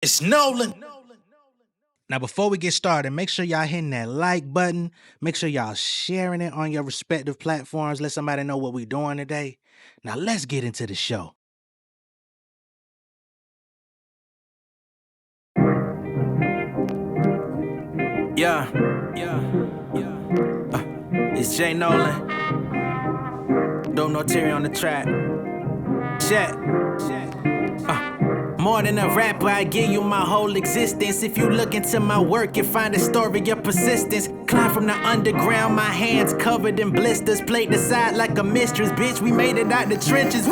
It's Nolan. Now, before we get started, make sure y'all hitting that like button. Make sure y'all sharing it on your respective platforms. Let somebody know what we're doing today. Now, let's get into the show. Yeah. It's J Nolan. Don't know Terry on the track. Check. More than a rapper, I give you my whole existence. If you look into my work, you find a story of persistence. Climb from the underground, my hands covered in blisters. Played the side like a mistress, bitch, we made it out the trenches.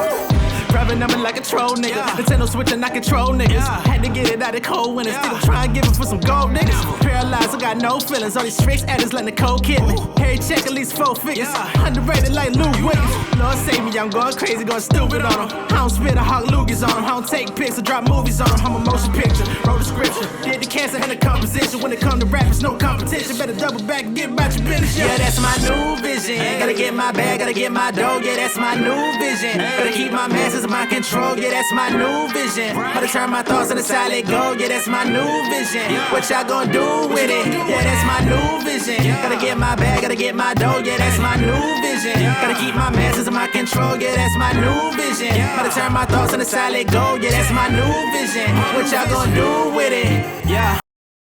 Private number like a troll nigga. Nintendo Switch and I control niggas. Had to get it out of cold winners. Still try and give it for some gold niggas. Paralyzed, I got no feelings. All these tricks addicts letting the cold kid me. Harry check at least 4 figures. Underrated like Lou Williams. Lord save me, I'm going crazy, going stupid on them. I don't spit a hawk loogies on them. I don't take pics or drop movies on them. I'm a motion picture, wrote a scripture. Did the cancer and the composition. When it come to rap, it's no competition. Better double back and get about your business. Yeah, that's my new vision. Gotta get my bag, gotta get my dough. Yeah, that's my new vision. Gotta keep my masses in my control. Yeah, that's my new vision. Gotta turn my thoughts into solid gold. Yeah, that's my new vision. What y'all gonna do with it? Yeah, that's my new vision. Gotta get my bag, gotta get my dough. Yeah, that's my new vision. Gotta keep my masses in my control. Yeah, that's my new vision. Gotta turn my thoughts into solid gold. Yeah, that's my new vision. What y'all gonna do with it? Yeah.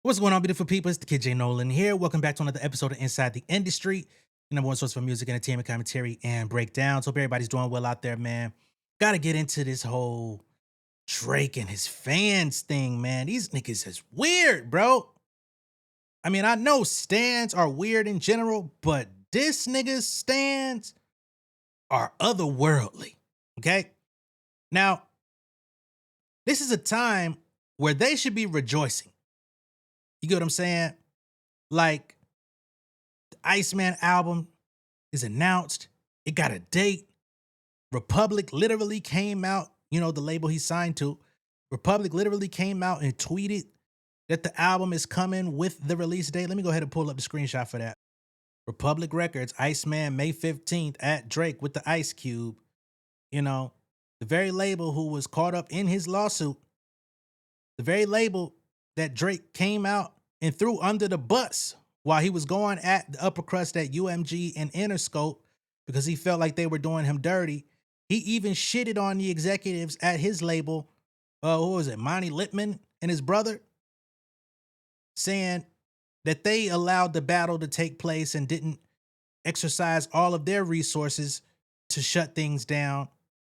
What's going on, beautiful people? It's the kid J Nolan here. Welcome back to another episode of Inside the Industry, the number one source for music, entertainment, commentary, and breakdowns. Hope everybody's doing well out there, man. Gotta get into this whole Drake and his fans thing, man. These niggas is weird, bro. I mean, I know stans are weird in general, but this nigga's stans are otherworldly, okay? Now, this is a time where they should be rejoicing. You get what I'm saying? Like, the Iceman album is announced. It got a date. Republic literally came out, you know, the label he signed to. Republic literally came out and tweeted that the album is coming with the release date. Let me go ahead and pull up the screenshot for that. Republic Records, Iceman, May 15th at Drake with the Ice Cube. You know, the very label who was caught up in his lawsuit, the very label that Drake came out and threw under the bus while he was going at the upper crust at UMG and Interscope because he felt like they were doing him dirty. He even shitted on the executives at his label, what was it, Monty Lippman and his brother, saying that they allowed the battle to take place and didn't exercise all of their resources to shut things down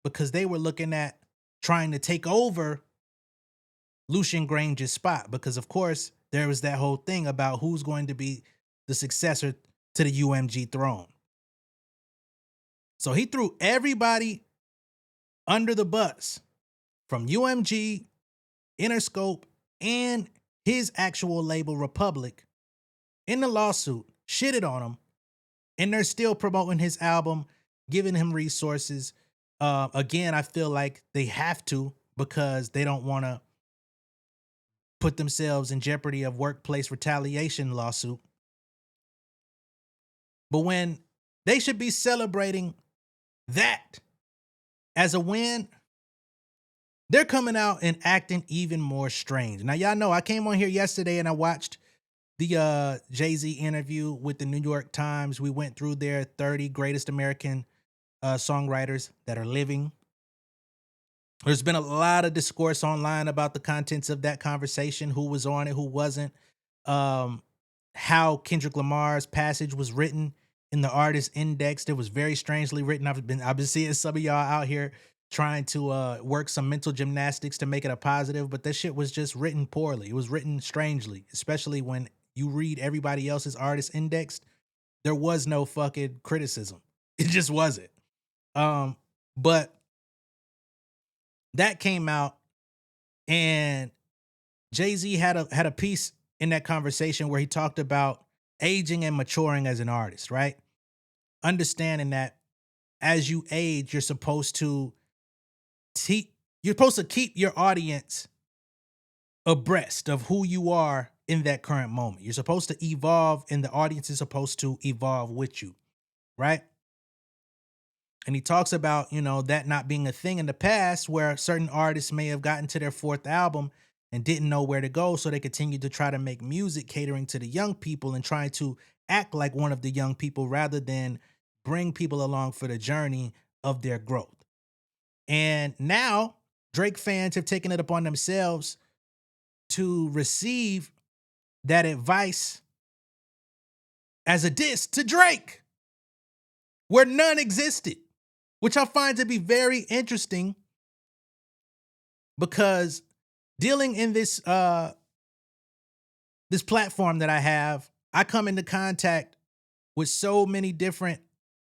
because they were looking at trying to take over Lucian Grange's spot. Because, of course, there was that whole thing about who's going to be the successor to the UMG throne. So he threw everybody under the bus from UMG, Interscope, and his actual label, Republic, in the lawsuit, shitted on him, and they're still promoting his album, giving him resources. Again, I feel like they have to because they don't want to put themselves in jeopardy of workplace retaliation lawsuit. But when they should be celebrating that as a win, they're coming out and acting even more strange. Now, y'all know I came on here yesterday and I watched the Jay-Z interview with the New York Times. We went through their 30 greatest American songwriters that are living. There's been a lot of discourse online about the contents of that conversation, who was on it, who wasn't, how Kendrick Lamar's passage was written in the Artist Index. It was very strangely written. I've been seeing some of y'all out here trying to work some mental gymnastics to make it a positive, but this shit was just written poorly. It was written strangely, especially when you read everybody else's Artist Index. There was no fucking criticism. It just wasn't. But that came out, and Jay-Z had a piece in that conversation where he talked about aging and maturing as an artist, right? Understanding that as you age, you're supposed to keep your audience abreast of who you are in that current moment. You're supposed to evolve, and the audience is supposed to evolve with you, right? And he talks about, you know, that not being a thing in the past where certain artists may have gotten to their fourth album and didn't know where to go. So they continued to try to make music catering to the young people and trying to act like one of the young people rather than bring people along for the journey of their growth. And now Drake fans have taken it upon themselves to receive that advice as a diss to Drake, where none existed, which I find to be very interesting because dealing in this this platform that I have, I come into contact with so many different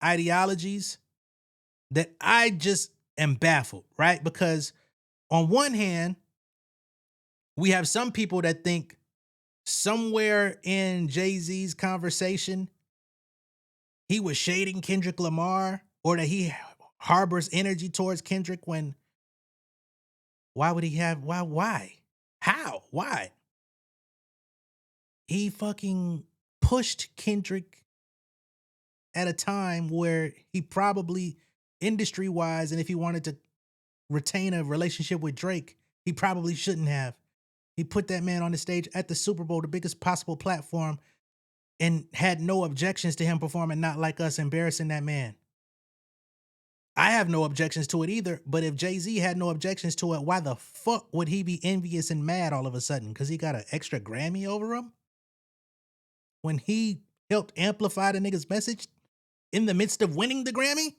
ideologies that I just am baffled, right? Because on one hand, we have some people that think somewhere in Jay-Z's conversation, he was shading Kendrick Lamar or that he harbors energy towards Kendrick when why would he have why? How? Why? He fucking pushed Kendrick at a time where he probably industry-wise and if he wanted to retain a relationship with Drake, he probably shouldn't have. He put that man on the stage at the Super Bowl, the biggest possible platform, and had no objections to him performing Not Like Us, embarrassing that man. I have no objections to it either, but if Jay-Z had no objections to it, why the fuck would he be envious and mad all of a sudden? Because he got an extra Grammy over him? When he helped amplify the nigga's message in the midst of winning the Grammy?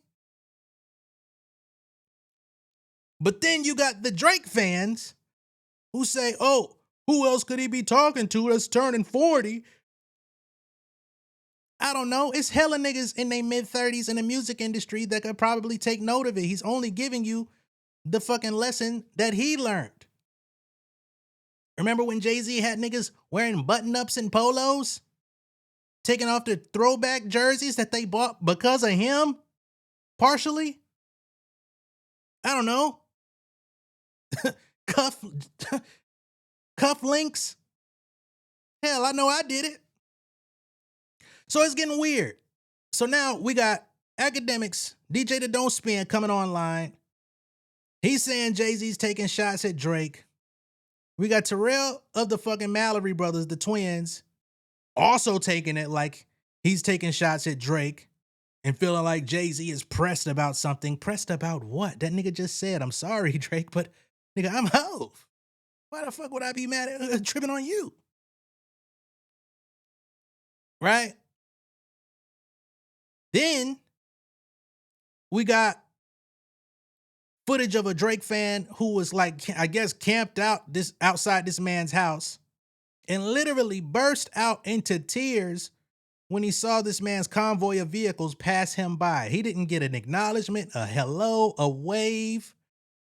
But then you got the Drake fans who say, oh, who else could he be talking to that's turning 40? I don't know. It's hella niggas in their mid-30s in the music industry that could probably take note of it. He's only giving you the fucking lesson that he learned. Remember when Jay-Z had niggas wearing button-ups and polos? Taking off the throwback jerseys that they bought because of him? Partially? I don't know. Cuff links? Hell, I know I did it. So it's getting weird. So now we got academics, DJ that don't spin coming online. He's saying Jay-Z's taking shots at Drake. We got Terrell of the fucking Mallory brothers, the twins, also taking it like he's taking shots at Drake and feeling like Jay-Z is pressed about something. Pressed about what? That nigga just said, I'm sorry, Drake, but nigga, I'm Hove. Why the fuck would I be mad at tripping on you? Right? Then we got footage of a Drake fan who was like, I guess, camped out outside this man's house and literally burst out into tears when he saw this man's convoy of vehicles pass him by. He didn't get an acknowledgement, a hello, a wave,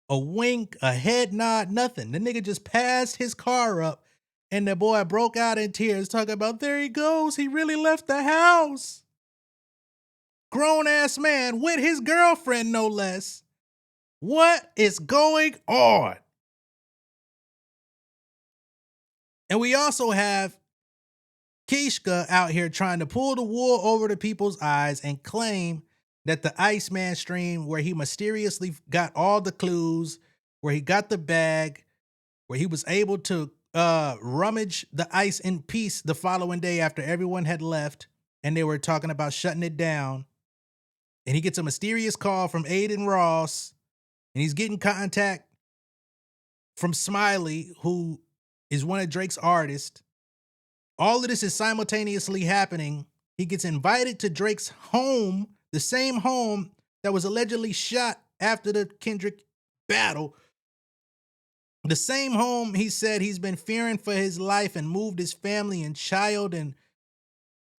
a wink, a head nod, nothing. The nigga just passed his car up and the boy broke out in tears talking about, there he goes, he really left the house. Grown-ass man with his girlfriend, no less. What is going on? And we also have Kishka out here trying to pull the wool over the people's eyes and claim that the Iceman stream, where he mysteriously got all the clues, where he got the bag, where he was able to rummage the ice in peace the following day after everyone had left and they were talking about shutting it down. And he gets a mysterious call from Aiden Ross, and he's getting contact from Smiley, who is one of Drake's artists. All of this is simultaneously happening. He gets invited to Drake's home, the same home that was allegedly shot after the Kendrick battle. The same home he said he's been fearing for his life and moved his family and child and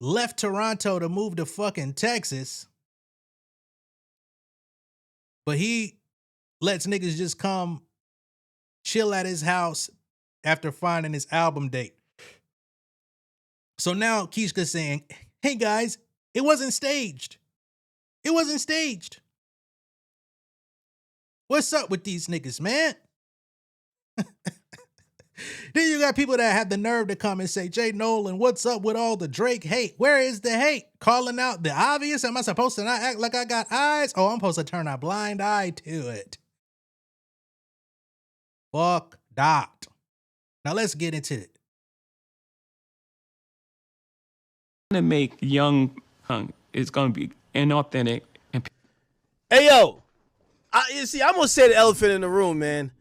left Toronto to move to fucking Texas. But he lets niggas just come chill at his house after finding his album date. So now Kishka's saying, hey guys, it wasn't staged. It wasn't staged. What's up with these niggas, man? Then you got people that have the nerve to come and say, J Nolan, what's up with all the Drake hate? Where is the hate? Calling out the obvious? Am I supposed to not act like I got eyes? Oh, I'm supposed to turn a blind eye to it. Fuck that. Now let's get into it. To make young is going to be inauthentic. And Hey, yo. I'm going to say the elephant in the room, man.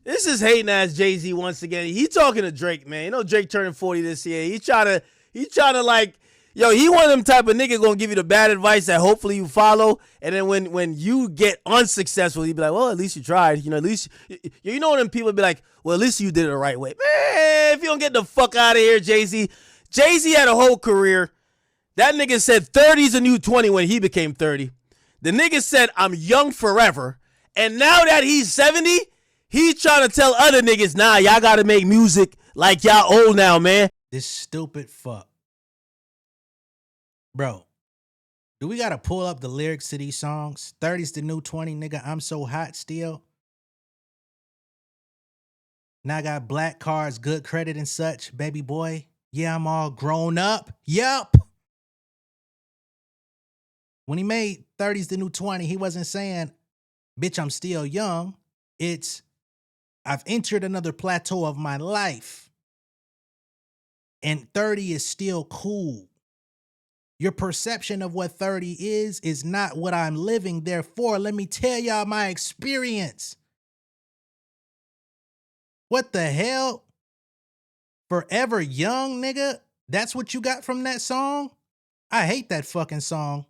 This is hating ass Jay-Z once again. He talking to Drake, man. You know Drake turning 40 this year. He trying to like, yo, he one of them type of nigga gonna give you the bad advice that hopefully you follow. And then when you get unsuccessful, he be like, well, at least you tried. You know, at least, you know them people be like, well, at least you did it the right way. Man, if you don't get the fuck out of here, Jay-Z. Jay-Z had a whole career. That nigga said 30's a new 20 when he became 30. The nigga said, I'm young forever. And now that he's 70, he's trying to tell other niggas, nah, y'all got to make music like y'all old now, man. This stupid fuck. Bro, do we got to pull up the lyrics to these songs? 30's the new 20, nigga. I'm so hot still. Now I got black cars, good credit and such, baby boy. Yeah, I'm all grown up. Yup. When he made 30's the new 20, he wasn't saying, bitch, I'm still young. It's, I've entered another plateau of my life. And 30 is still cool. Your perception of what 30 is not what I'm living. Therefore, let me tell y'all my experience. What the hell? Forever young, nigga? That's what you got from that song? I hate that fucking song.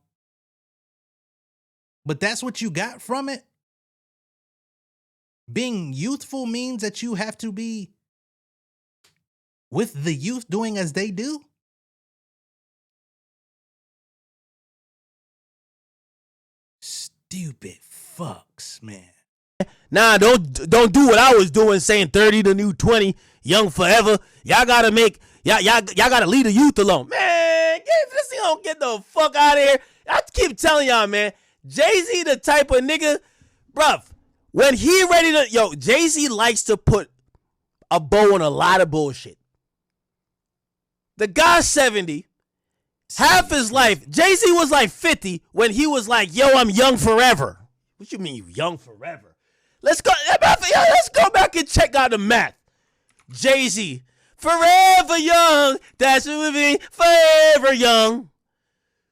But that's what you got from it? Being youthful means that you have to be with the youth doing as they do? Stupid fucks, man. Nah, don't do what I was doing, saying 30 the new 20, young forever. Y'all gotta leave the youth alone. Man, if this thing don't get the fuck out of here. I keep telling y'all, man. Jay-Z the type of nigga, bruv, when he ready to, Jay-Z likes to put a bow on a lot of bullshit. The guy's 70, half his life. Jay-Z was like 50 when he was like, yo, I'm young forever. What you mean young forever? Let's go back and check out the math. Jay-Z, forever young, that's what we mean, forever young.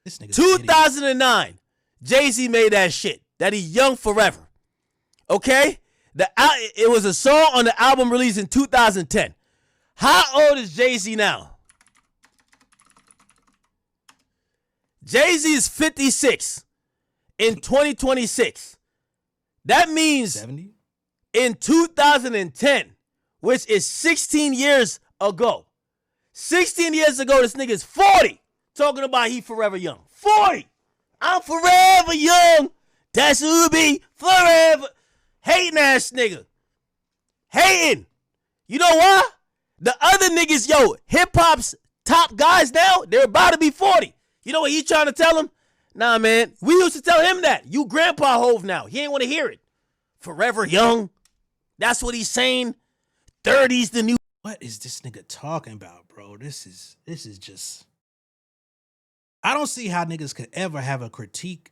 This nigga's 2009, Jay-Z made that shit, that he young forever. Okay? It was a song on the album released in 2010. How old is Jay-Z now? Jay-Z is 56 in 2026. That means 70? In 2010, which is 16 years ago. 16 years ago, this nigga's 40. Talking about he forever young. 40. I'm forever young. That's who be forever. Hating ass nigga. Hating. You know why? The other niggas, hip-hop's top guys now, they're about to be 40. You know what he trying to tell them? Nah, man. We used to tell him that. You grandpa Hove now. He ain't want to hear it. Forever young. That's what he's saying. 30's the new. What is this nigga talking about, bro? This is just. I don't see how niggas could ever have a critique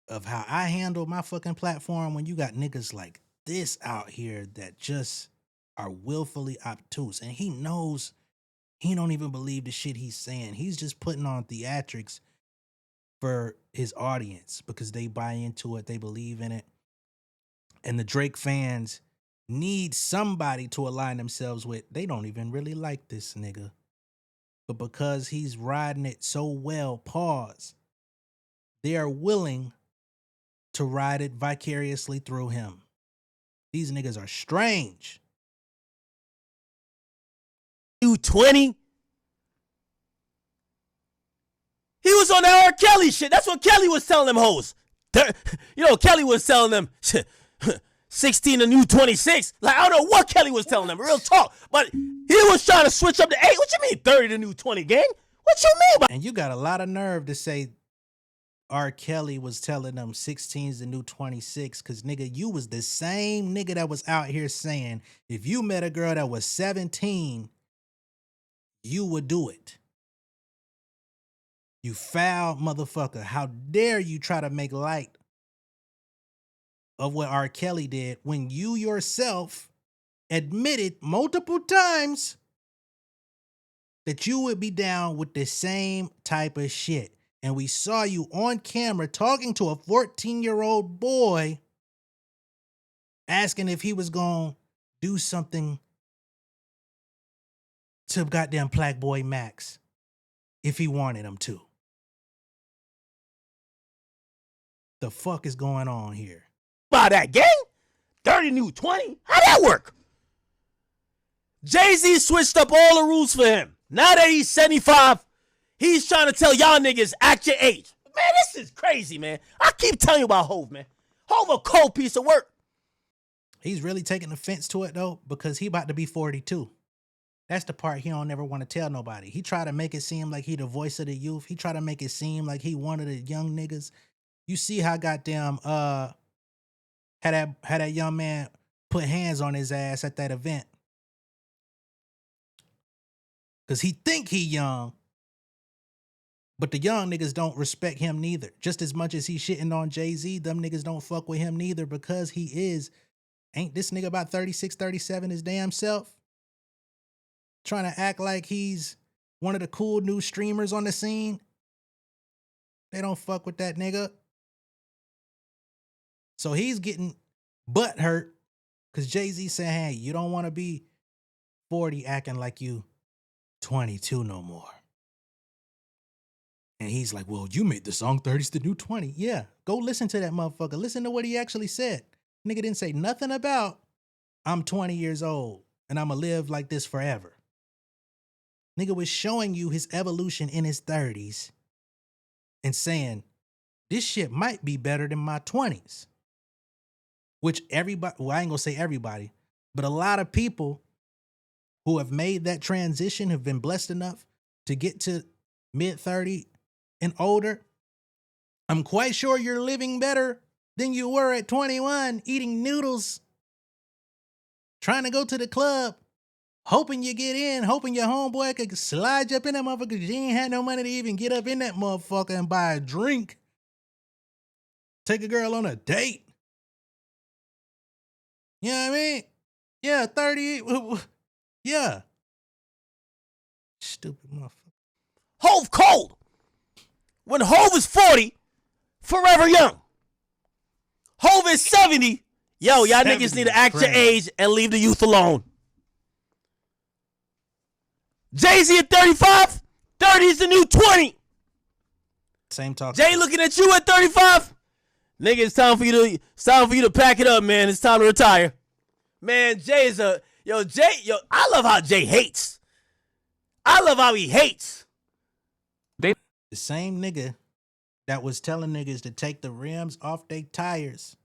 of how I handle my fucking platform when you got niggas like this out here that just are willfully obtuse. And he knows he don't even believe the shit he's saying. He's just putting on theatrics for his audience because they buy into it, they believe in it. And the Drake fans need somebody to align themselves with. They don't even really like this nigga. But because he's riding it so well, they are willing to ride it vicariously through him. These niggas are strange. New 20. He was on that R. Kelly shit. That's what Kelly was telling them hoes. Kelly was telling them 16 the new 26. Like, I don't know what Kelly was telling them. Real talk. But he was trying to switch up to 8. What you mean 30 the new 20, gang? What you mean? And you got a lot of nerve to say R. Kelly was telling them 16's the new 26. Because, nigga, you was the same nigga that was out here saying if you met a girl that was 17, you would do it. You foul motherfucker. How dare you try to make light of what R. Kelly did when you yourself admitted multiple times that you would be down with the same type of shit. And we saw you on camera talking to a 14-year-old boy asking if he was going to do something to goddamn Black Boy Max if he wanted him to. The fuck is going on here? By that gang? 30 new 20? How'd that work? Jay-Z switched up all the rules for him. Now that he's 75, he's trying to tell y'all niggas act your age. Man, this is crazy, man. I keep telling you about Hov, man. Hov a cold piece of work. He's really taking offense to it, though, because he about to be 42. That's the part he don't ever want to tell nobody. He try to make it seem like he the voice of the youth. He try to make it seem like he one of the young niggas. You see how goddamn had that young man put hands on his ass at that event. Cause he think he young, but the young niggas don't respect him neither. Just as much as he shitting on Jay-Z, them niggas don't fuck with him neither because ain't this nigga about 36, 37 his damn self? Trying to act like he's one of the cool new streamers on the scene. They don't fuck with that nigga. So he's getting butt hurt because Jay-Z said, hey, you don't want to be 40 acting like you 22 no more. And he's like, well, you made the song 30's the new 20. Yeah, go listen to that motherfucker. Listen to what he actually said. Nigga didn't say nothing about I'm 20 years old and I'm going to live like this forever. Nigga was showing you his evolution in his 30s and saying, this shit might be better than my 20s. Which everybody, well, I ain't gonna say everybody, but a lot of people who have made that transition have been blessed enough to get to mid-30 and older. I'm quite sure you're living better than you were at 21, eating noodles, trying to go to the club, hoping you get in, hoping your homeboy could slide you up in that motherfucker because you ain't had no money to even get up in that motherfucker and buy a drink. Take a girl on a date. You know what I mean? Yeah, 30. Yeah. Stupid motherfucker. Hov cold. When Hov is 40, forever young. Hov is 70. Yo, y'all niggas need to act your age and leave the youth alone. Jay-Z at 35, 30 is the new 20. Same talk. Jay looking at you at 35. Nigga, it's time for you to pack it up, man. It's time to retire. Man, Jay is I love how Jay hates. I love how he hates. The same nigga that was telling niggas to take the rims off their tires.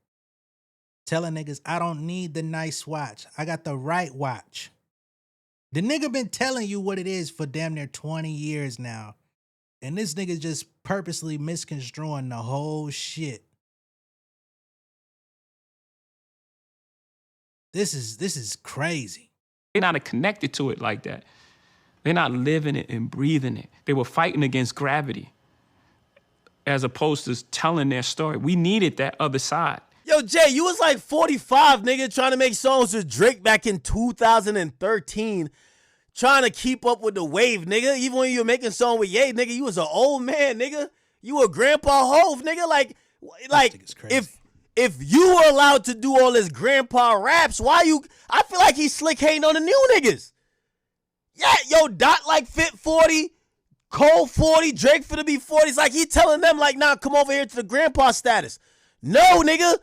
Telling niggas, I don't need the nice watch. I got the right watch. The nigga been telling you what it is for damn near 20 years now. And this nigga just purposely misconstruing the whole shit. This is crazy. They're not connected to it like that. They're not living it and breathing it. They were fighting against gravity as opposed to telling their story. We needed that other side. Yo, Jay, you was like 45, nigga, trying to make songs with Drake back in 2013, trying to keep up with the wave, nigga. Even when you were making songs with Ye, nigga, you was an old man, nigga. You were Grandpa Hov, nigga. Like if you were allowed to do all this grandpa raps, I feel like he's slick hating on the new niggas. Yeah, yo, Dot like fit 40, Cole 40, Drake finna be 40. It's like he telling them like, nah, come over here to the grandpa status. No, nigga.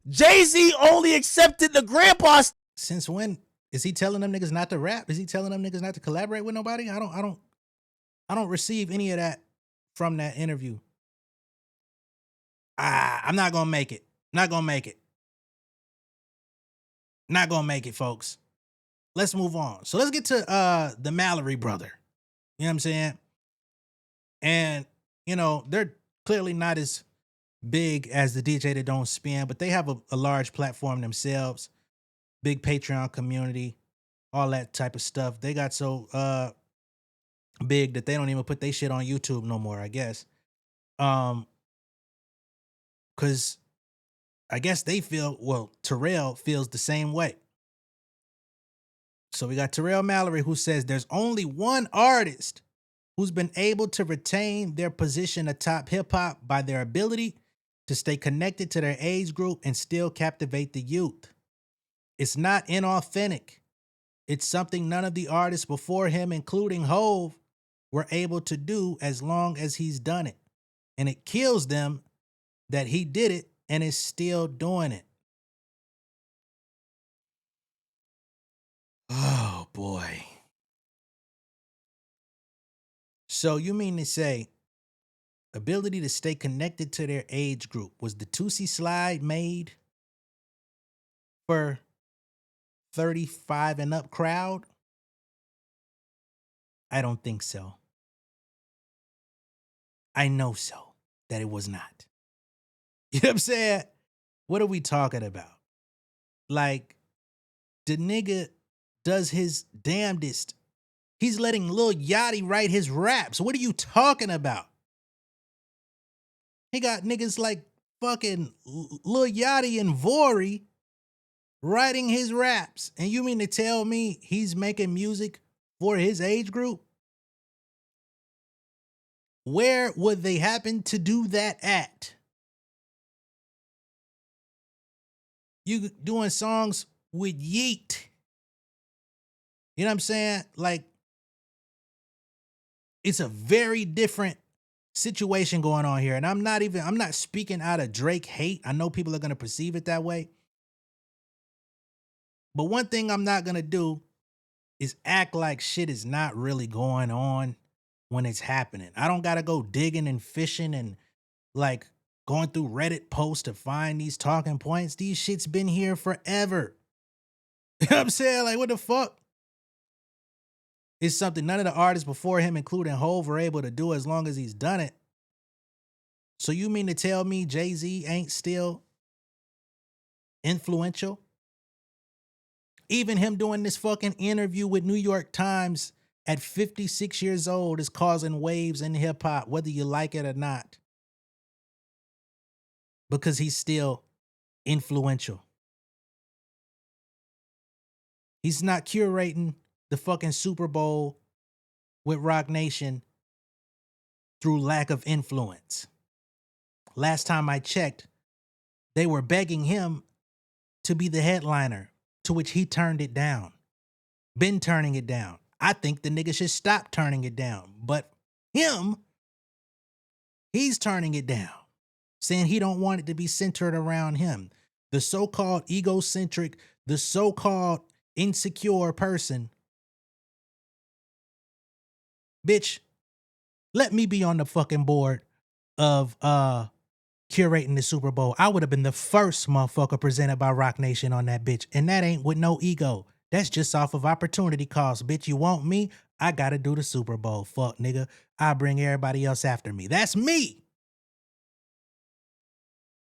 Jay-Z only accepted the grandpa. Since when is he telling them niggas not to rap? Is he telling them niggas not to collaborate with nobody? I don't receive any of that from that interview. I'm not gonna make it. Not gonna make it. Not gonna make it, folks. Let's move on. So let's get to the Mallory brother. You know what I'm saying? And, you know, they're clearly not as big as the DJ that don't spin, but they have a large platform themselves, big Patreon community, all that type of stuff. They got so big that they don't even put their shit on YouTube no more, I guess. Because I guess they feel, well, Terrell feels the same way. So we got Terrell Mallory, who says there's only one artist who's been able to retain their position atop hip hop by their ability to stay connected to their age group and still captivate the youth. It's not inauthentic. It's something none of the artists before him, including Hove, were able to do as long as he's done it. And it kills them that he did it and is still doing it. Oh, boy. So you mean to say ability to stay connected to their age group was the Tootsie Slide made for 35 and up crowd? I don't think so. I know so that it was not. You know what I'm saying? What are we talking about? Like, the nigga does his damnedest. He's letting Lil Yachty write his raps. What are you talking about? He got niggas like fucking Lil Yachty and Vori writing his raps. And you mean to tell me he's making music for his age group? Where would they happen to do that at? You doing songs with Yeet. You know what I'm saying? Like, it's a very different situation going on here. And I'm not speaking out of Drake hate. I know people are going to perceive it that way. But one thing I'm not going to do is act like shit is not really going on when it's happening. I don't got to go digging and fishing and like going through Reddit posts to find these talking points. These shit's been here forever. You know what I'm saying? Like, what the fuck? It's something none of the artists before him, including Hove, were able to do as long as he's done it. So you mean to tell me Jay-Z ain't still influential? Even him doing this fucking interview with New York Times at 56 years old is causing waves in hip hop, whether you like it or not. Because he's still influential. He's not curating the fucking Super Bowl with Roc Nation through lack of influence. Last time I checked, they were begging him to be the headliner, to which he turned it down. Been turning it down. I think the nigga should stop turning it down. But him, he's turning it down, saying he don't want it to be centered around him. The so-called egocentric, the so-called insecure person. Bitch, let me be on the fucking board of curating the Super Bowl. I would have been the first motherfucker presented by Roc Nation on that bitch. And that ain't with no ego. That's just off of opportunity cost. Bitch, you want me? I gotta do the Super Bowl. Fuck, nigga. I bring everybody else after me. That's me.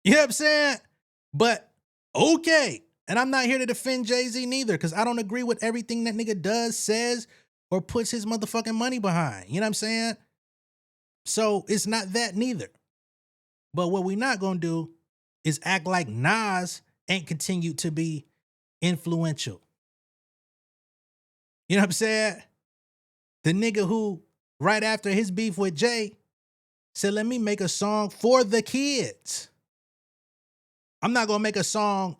You know what I'm saying? But, okay. And I'm not here to defend Jay-Z neither, because I don't agree with everything that nigga does, says, or puts his motherfucking money behind. You know what I'm saying? So it's not that neither. But what we not gonna do is act like Nas ain't continued to be influential. You know what I'm saying? The nigga who, right after his beef with Jay, said, let me make a song for the kids. I'm not gonna make a song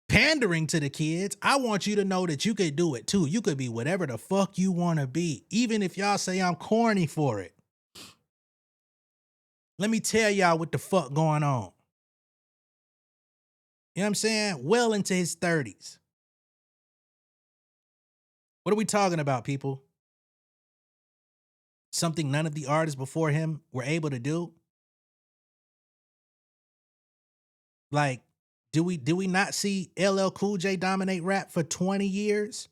pandering to the kids. I want you to know that you could do it too. You could be whatever the fuck you wanna be, even if y'all say I'm corny for it. Let me tell y'all what the fuck going on. You know what I'm saying? Well into his 30s. What are we talking about, people? Something none of the artists before him were able to do? Like, do we not see LL Cool J dominate rap for 20 years?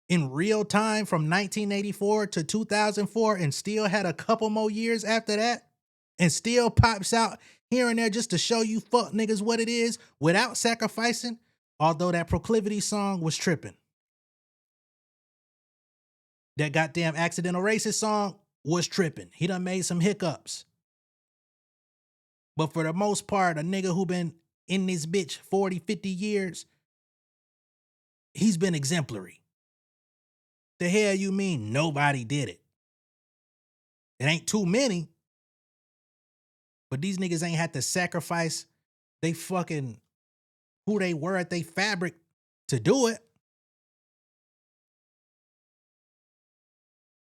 In real time from 1984 to 2004 and still had a couple more years after that? And still pops out here and there just to show you fuck niggas what it is without sacrificing, although that Proclivity song was tripping. That goddamn Accidental Racist song was tripping. He done made some hiccups. But for the most part, a nigga who been in this bitch 40, 50 years he's been exemplary. The hell you mean nobody did it? It ain't too many. But these niggas ain't had to sacrifice they fucking who they were at they fabric to do it.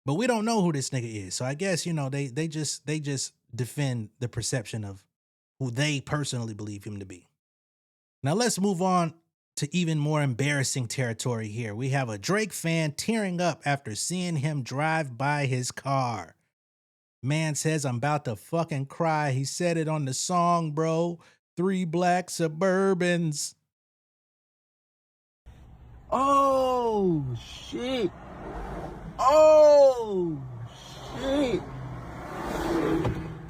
But we don't know who this nigga is. So I guess, you know, they just defend the perception of who they personally believe him to be. Now let's move on to even more embarrassing territory here. We have a Drake fan tearing up after seeing him drive by his car. Man says, I'm about to fucking cry. He said it on the song, bro. 3 black Suburbans. Oh, shit. Oh, shit.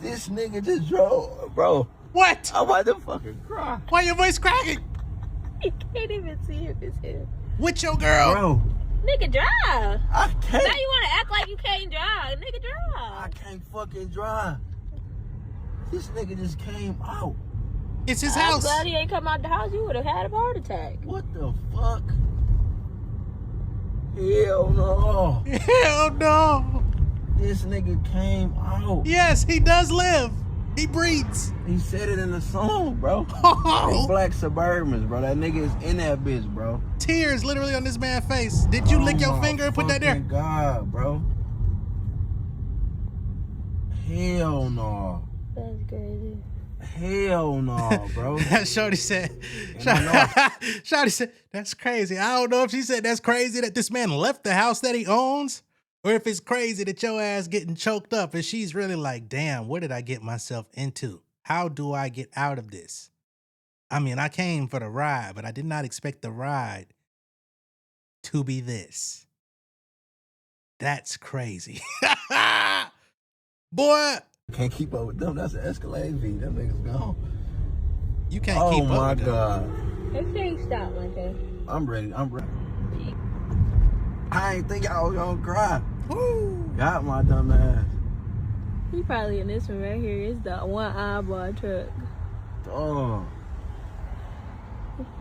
This nigga just drove, bro. What? I'm about to fucking cry. Why your voice cracking? You can't even see if it's him. With your girl. Bro, Nigga, drive. I can't. Now you want to act like you can't drive. Nigga, I drive. can't fucking drive. This nigga just came out. It's his I'm house. glad he ain't come out the house. You would have had a heart attack. What the fuck? Hell no. Hell no. This nigga came out. Yes, he does live. He breathes. He said it in the song, bro. Oh. Black Suburbans, bro. That nigga is in that bitch, bro. Tears literally on this man's face. Did you lick your my finger and put that there? fucking God, bro. Hell no. That's crazy. Hell no, bro. Shorty said, I Shorty said, that's crazy. I don't know if she said that's crazy that this man left the house that he owns, or if it's crazy that your ass getting choked up and she's really like, damn, what did I get myself into? How do I get out of this? I mean, I came for the ride, but I did not expect the ride to be this. That's crazy. Boy, Can't keep up with them. That's an Escalade V. Them niggas gone. you can't keep up Oh my with them. God. They say he stopped like that. I'm ready. I ain't think y'all was gonna cry. Woo. Got my dumb ass. He probably in this one right here. It's the one eyeball truck. Oh.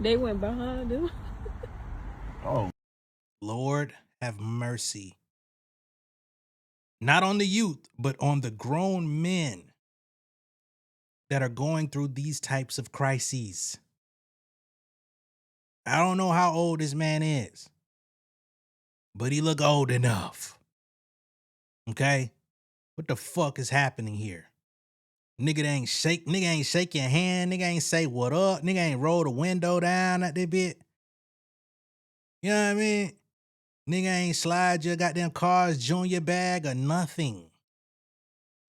They went behind him. Oh. Lord have mercy. Not on the youth, but on the grown men that are going through these types of crises. I don't know how old this man is, but he look old enough. Okay? What the fuck is happening here? Nigga ain't shake your hand, nigga ain't say what up, nigga ain't roll the window down at that bit. You know what I mean? Nigga ain't slide your goddamn car's junior bag or nothing.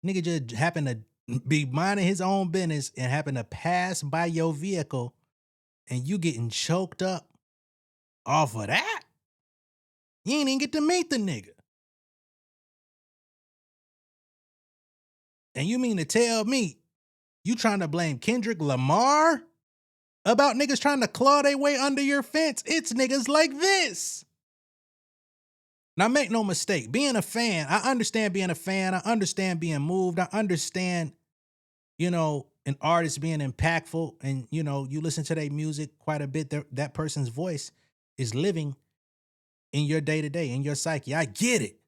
Nigga just happened to be minding his own business and happen to pass by your vehicle and you getting choked up off of that? You ain't even get to meet the nigga. And you mean to tell me you trying to blame Kendrick Lamar about niggas trying to claw their way under your fence? It's niggas like this. Now, make no mistake, being a fan, I understand being a fan. I understand being moved. I understand, you know, an artist being impactful and, you know, you listen to their music quite a bit. That person's voice is living in your day-to-day, in your psyche. I get it.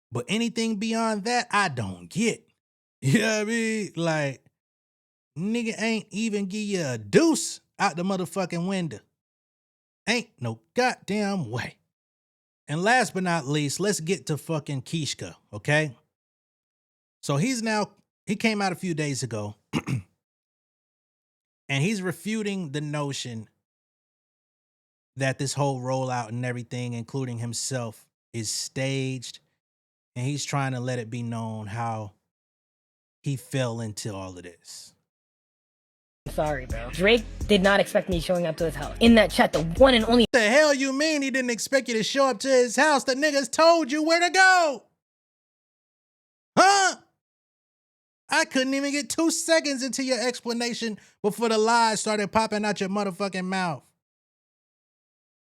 But anything beyond that, I don't get. You know what I mean? Like, nigga ain't even give you a deuce out the motherfucking window. Ain't no goddamn way. And last but not least, let's get to fucking Kishka, okay? So he came out a few days ago, and he's refuting the notion that this whole rollout and everything, including himself, is staged, and he's trying to let it be known how he fell into all of this. Sorry, bro. Drake did not expect me showing up to his house. In that chat, the one and only. The hell you mean he didn't expect you to show up to his house? The niggas told you where to go. Huh? I couldn't even get 2 seconds into your explanation before the lies started popping out your motherfucking mouth.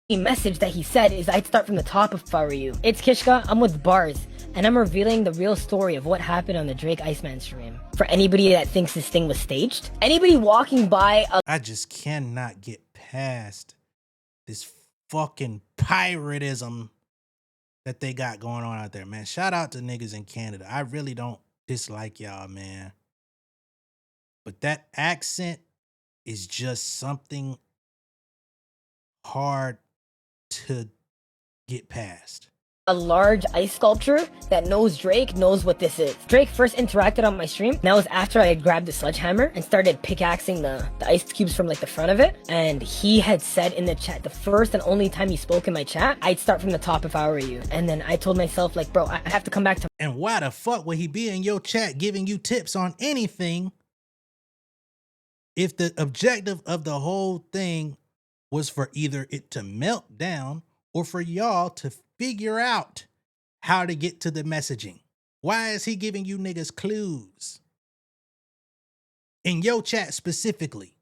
message that he said is I'd start from the top if I were you. It's Kishka, I'm with Bars, and I'm revealing the real story of what happened on the Drake Iceman stream. For anybody that thinks this thing was staged, anybody walking by I just cannot get past this fucking piratism that they got going on out there, man. Shout out to niggas in Canada. I really don't dislike y'all, man. But that accent is just something hard to get past. A large ice sculpture that knows Drake knows what this is. Drake first interacted on my stream. That was after I had grabbed the sledgehammer and started pickaxing the ice cubes from like the front of it. And he had said in the chat, the first and only time he spoke in my chat, I'd start from the top if I were you. And then I told myself like, bro, I have to come back to. And why the fuck would he be in your chat giving you tips on anything if the objective of the whole thing was for either it to melt down or for y'all to figure out how to get to the messaging? Why is he giving you niggas clues? In your chat specifically.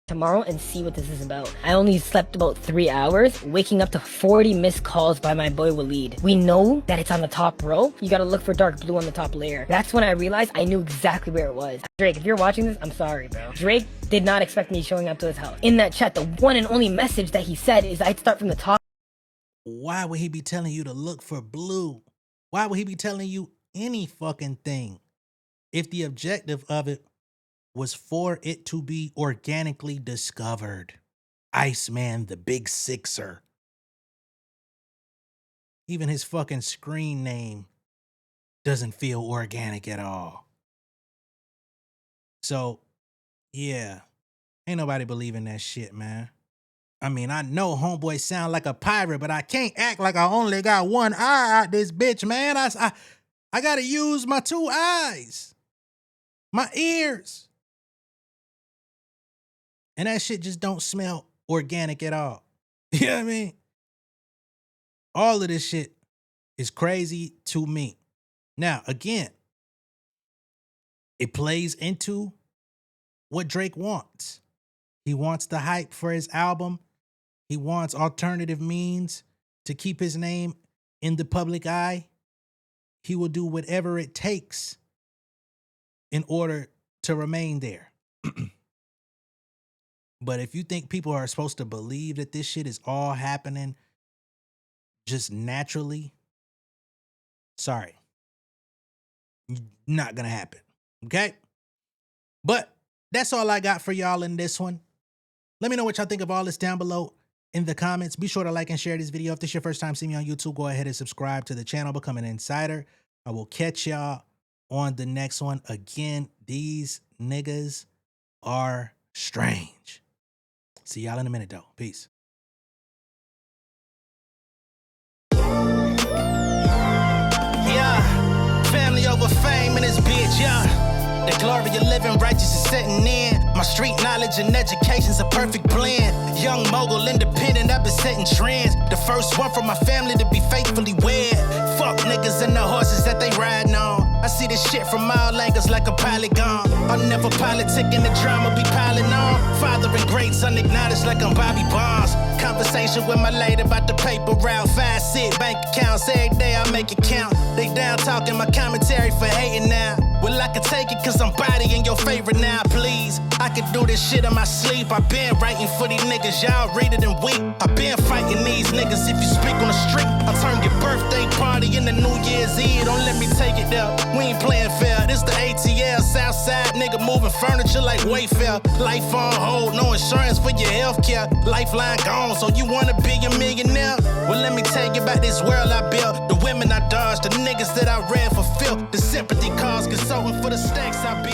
Tomorrow and see what this is about. I only slept about 3 hours, waking up to 40 missed calls by my boy Waleed. We know that it's on the top row. You gotta look for dark blue on the top layer. That's when I realized I knew exactly where it was. Drake, if you're watching this, I'm sorry, bro. Drake did not expect me showing up to his house. In that chat, the one and only message that he said is I'd start from the top. Why would he be telling you to look for blue? Why would he be telling you any fucking thing if the objective of it was for it to be organically discovered? Iceman, the big sixer. Even his fucking screen name doesn't feel organic at all. So, yeah, ain't nobody believing that shit, man. I mean, I know homeboy sound like a pirate, but I can't act like I only got one eye out this bitch, man. I gotta use my two eyes, my ears. And that shit just don't smell organic at all. You know what I mean? All of this shit is crazy to me. Now, again, it plays into what Drake wants. He wants the hype for his album. He wants alternative means to keep his name in the public eye. He will do whatever it takes in order to remain there. But if you think people are supposed to believe that this shit is all happening just naturally, sorry. Not gonna happen. Okay? But that's all I got for y'all in this one. Let me know what y'all think of all this down below in the comments. Be sure to like and share this video. If this is your first time seeing me on YouTube, go ahead and subscribe to the channel, become an insider. I will catch y'all on the next one. Again, these niggas are strange. See y'all in a minute, though. Peace. Yeah, family over fame in this bitch, yeah. The glory of living righteous is setting in. My street knowledge and education's a perfect blend. Young mogul, independent, I've been setting trends. The first one from my family to be faithfully wed. Fuck niggas and the horses that they riding on. I see this shit from all angles like a polygon. I'm never politicking, the drama be piling on. Father and great son acknowledged like I'm Bobby Bonds. Conversation with my lady about the paper route. 5 sit bank accounts, every day I make it count. They down talking my commentary for hating now. Well, I can take it cause I'm bodying your favorite now, please. I can do this shit in my sleep. I been writing for these niggas, y'all read it and weep. I been fighting these niggas if you speak on the street. I turn your birthday party into New Year's Eve. Don't let me take it there. We ain't playing fair. This the ATL, Southside nigga moving furniture like Wayfair. Life on hold, no insurance for your healthcare. Lifeline gone, so you wanna be a millionaire? Well, let me tell you about this world I built. The women I dodged, the niggas that I read for filth. The sympathy calls, consulting for the stacks I built.